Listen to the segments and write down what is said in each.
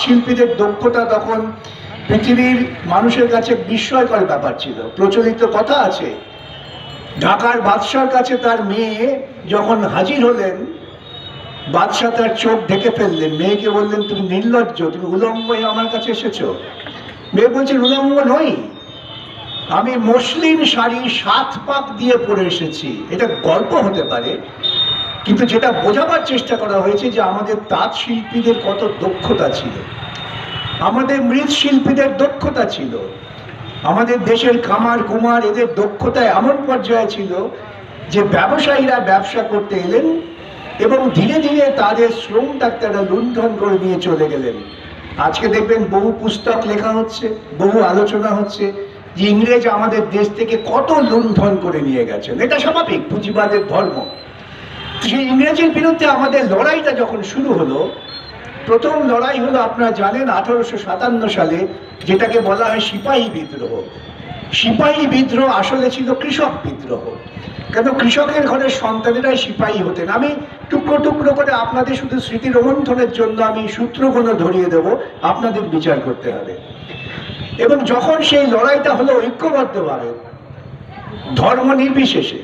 শিল্পীদের দক্ষতা তখন পৃথিবীর মানুষের কাছে বিস্ময়কর ব্যাপার ছিল। প্রচলিত কথা আছে, ঢাকার বাদশার কাছে তার মেয়ে যখন হাজির হলেন, বাদশাহ তার চোখ ঢেকে ফেললেন, মেয়েকে বললেন তুমি নির্লজ্জ, তুমি উলঙ্গ হয়ে আমার কাছে এসেছো। মেয়ে বলছেন উলঙ্গ নই, আমি মসলিন শাড়ি 7 পাক দিয়ে পরে এসেছি। এটা গল্প হতে পারে, কিন্তু যেটা বোঝাবার চেষ্টা করা হয়েছে যে আমাদের তাঁত শিল্পীদের কত দক্ষতা ছিল, আমাদের মৃৎশিল্পীদের দক্ষতা ছিল, আমাদের দেশের কামার কুমার এদের দক্ষতা এমন পর্যায়ে ছিল যে ব্যবসায়ীরা ব্যবসা করতে এলেন এবং ধীরে ধীরে তাদের শ্রমটাকে তারা লুণ্ঠন করে নিয়ে চলে গেলেন। আজকে দেখবেন বহু পুস্তক লেখা হচ্ছে, বহু আলোচনা হচ্ছে যে ইংরেজ আমাদের দেশ থেকে কত লুণ্ঠন করে নিয়ে গেছেন। এটা স্বাভাবিক, পুঁজিবাদের ধর্ম। সেই ইংরেজের বিরুদ্ধে আমাদের লড়াইটা যখন শুরু হলো, প্রথম লড়াই হলো আপনারা জানেন 1857 সালে, যেটাকে বলা হয় সিপাহী বিদ্রোহ। সিপাহী বিদ্রোহ আসলে ছিল কৃষক বিদ্রোহ, কেন কৃষকের ঘরের সন্তানেরাই সিপাহী হতেন। আমি টুকরো টুকরো করে আপনাদের শুধু স্মৃতি রোমন্থনের জন্য আমি সূত্রগুলো ধরিয়ে দেব, আপনাদের বিচার করতে হবে। এবং যখন সেই লড়াইটা হলো ঐক্যবদ্ধভাবে, ধর্ম নির্বিশেষে,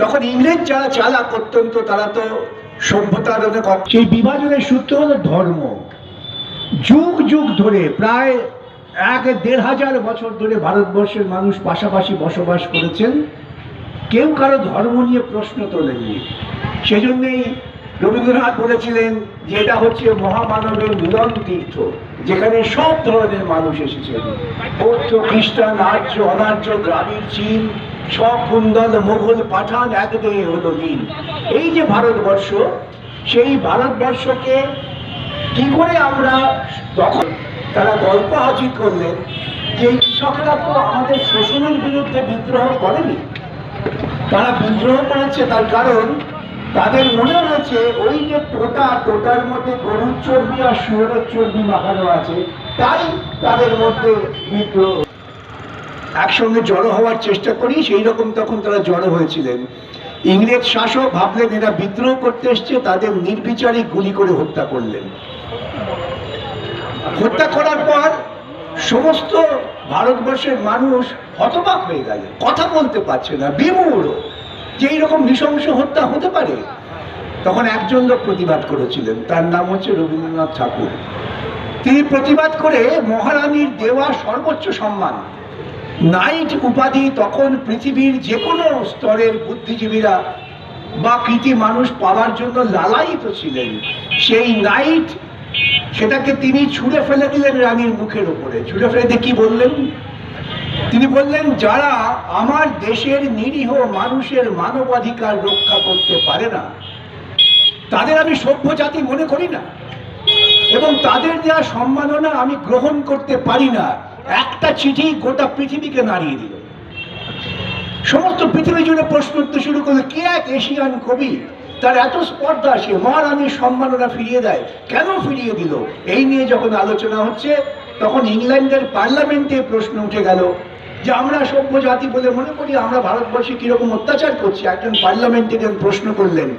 তখন ইংরেজ যারা চালাক অত্যন্ত, তারা তো সভ্যতার অনেক, সেই বিভাজনের সূত্র হলো ধর্ম। যুগ যুগ ধরে প্রায় 1-1.5 বছর ধরে ভারতবর্ষের মানুষ পাশাপাশি বসবাস করেছেন, কেউ কারো ধর্ম নিয়ে প্রশ্ন তোলেননি। সেজন্যই রবীন্দ্রনাথ বলেছিলেন যে এটা হচ্ছে মহামানবের মিলন তীর্থ, যেখানে সব ধরনের মানুষ এসেছেন, বৌদ্ধ, খ্রিস্টান, আর্য, অনার্য, দ্রাবিড়, চীন, সব কুন্দল, মোগল, পাঠান, একদিকে হলো দিন। এই যে ভারতবর্ষ, সেই ভারতবর্ষকে কি করে আমরা, তখন তারা গল্প হাজির করলেন যে কৃষকরা তো আমাদের শোষণের বিরুদ্ধে বিদ্রোহ করেনি, তারা বিদ্রোহ করেছে তার কারণ তাদের মনে হয়েছে ওই যে টোটার মধ্যে গরুর চর্বি আর শুয়োরের চর্বি মাখানো আছে, তাই তাদের মধ্যে বিদ্রোহ। একসঙ্গে জড়ো হওয়ার চেষ্টা করি, সেই রকম তখন তারা জড়ো হয়েছিলেন। ইংরেজ শাসক ভাবলেন এরা বিদ্রোহ করতে এসছে, তাদের নির্বিচারে গুলি করে হত্যা করলেন। হত্যা করার পর সমস্ত ভারতবর্ষের মানুষ হতবাক হয়ে গেল, কথা বলতে পারছে না, বিমূঢ়, যে এইরকম নৃশংস হত্যা হতে পারে। তখন একজন লোক প্রতিবাদ করেছিলেন, তার নাম হচ্ছে রবীন্দ্রনাথ ঠাকুর। তিনি প্রতিবাদ করে মহারানীর দেওয়া সর্বোচ্চ সম্মান নাইট উপাধি, তখন পৃথিবীর যে কোনো স্তরের বুদ্ধিজীবীরা বা কৃতি মানুষ পাওয়ার জন্য লালায়িত ছিলেন, সেই নাইট, সেটাকে তিনি ছুঁড়ে ফেলে দিলেন রানীর মুখের উপরে। ছুঁড়ে ফেলে দিয়ে কি বললেন? তিনি বললেন, যারা আমার দেশের নিরীহ মানুষের মানবাধিকার রক্ষা করতে পারে না, তাদের আমি সভ্য জাতি মনে করি না, এবং তাদের দেওয়া সম্মাননা আমি গ্রহণ করতে পারি না। একটা চিঠি গোটা পৃথিবীকে নাড়িয়ে দিল। সমস্ত পৃথিবী জুড়ে প্রশ্ন উঠতে শুরু করলো, কে এক এশিয়ান কবি, তার এত স্পর্ধা, সে মহারানীর সম্মাননা ফিরিয়ে দেয়, কেন ফিরিয়ে দিল? এই নিয়ে যখন আলোচনা হচ্ছে, তখন ইংল্যান্ডের পার্লামেন্টে প্রশ্ন উঠে গেল যে আমরা সভ্য জাতি বলে মনে করি, আমরা ভারতবর্ষে কিরকম অত্যাচার করছি। একজন পার্লামেন্টেরিয়ান প্রশ্ন করলেন,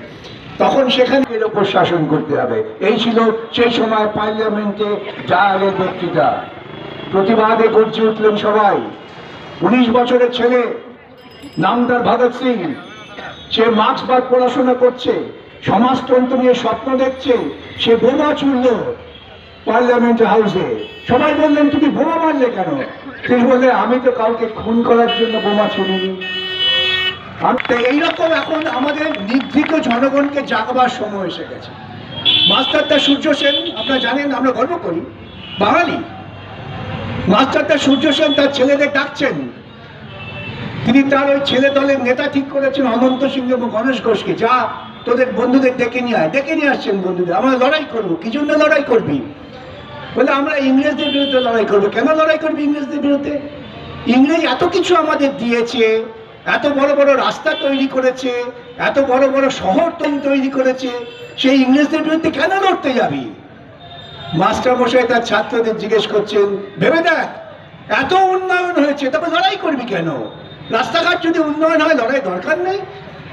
তখন সেখানে এর ওপর শাসন করতে হবে। এই ছিল সেই সময় পার্লামেন্টে ডায়ালের বক্তৃতা। প্রতিবাদে গর্জে উঠলেন সবাই। 19 বছরের ছেলে, নাম তার ভগৎ সিং, সে মার্ক্সবাদ পড়াশোনা করছে, সমাজতন্ত্র নিয়ে স্বপ্ন দেখছে, সে বোমা ছুড়ল পার্লামেন্ট হাউসে। সবাই বললেন তুমি বোমা মারলে কেন? তিনি বললেন আমি তো কাউকে খুন করার জন্য বোমা ছুড়িনি। এইরকম এখন আমাদের নিভৃত জনগণকে জাগবার সময় এসে গেছে। মাস্টারদা সূর্য সেন, আপনারা জানেন, আমরা গর্ব করি বাঙালি। মাস্টারদা সূর্য সেন তার ছেলেদের ডাকছেন, তিনি তার ওই ছেলে দলের নেতা ঠিক করেছেন অনন্ত সিংহ এবং গণেশ ঘোষকে, যা তোদের বন্ধুদের ডেকে নিয়ে আয়। ডেকে নিয়ে আসছেন বন্ধুদের, আমরা লড়াই করবো। কি জন্য লড়াই করবি? বলে আমরা ইংরেজদের বিরুদ্ধে লড়াই করবো। কেন লড়াই করবি ইংরেজদের বিরুদ্ধে? ইংরেজ এত কিছু আমাদের দিয়েছে, এত বড় বড় রাস্তা তৈরি করেছে, এত বড় বড় শহর তৈরি করেছে, সেই ইংরেজদের বিরুদ্ধে কেন লড়তে যাবি? মাস্টার মশাই তার ছাত্রদের জিজ্ঞেস করছেন, ভেবে দেখ, এত উন্নয়ন হয়েছে, তবে লড়াই করবি কেন? রাস্তাঘাট যদি উন্নয়ন হয়, লড়াই দরকার নেই।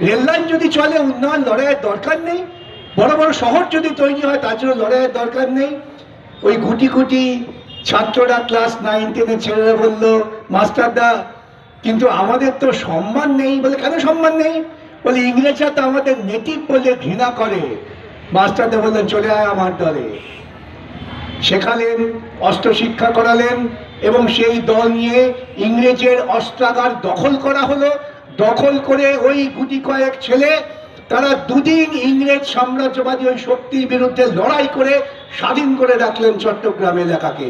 রেল লাইন যদি চলে, উন্নয়ন, লড়াইয়ের দরকার নেই। বড় বড় শহর যদি তৈরি হয়, তার জন্য লড়াইয়ের দরকার নেই। ওই গুটি গুটি ছাত্ররা ক্লাস 9-10 ছেলেরা বললো, মাস্টারদা কিন্তু আমাদের তো সম্মান নেই। বলে কেন সম্মান নেই? বলে ইংরেজরা তো আমাদের নেটিভ বলে ঘৃণা করে। মাস্টারদা বললেন চলে আয় আমার দলে। শেখালেন, অস্ত্র শিক্ষা করালেন এবং সেই দল নিয়ে ইংরেজের অস্ত্রাগার দখল করা হলো। দখল করে ওই গুটি কয়েক ছেলে তারা দুদিন ইংরেজ সাম্রাজ্যবাদী ওই শক্তির বিরুদ্ধে লড়াই করে স্বাধীন করে রাখলেন চট্টগ্রাম এলাকাকে।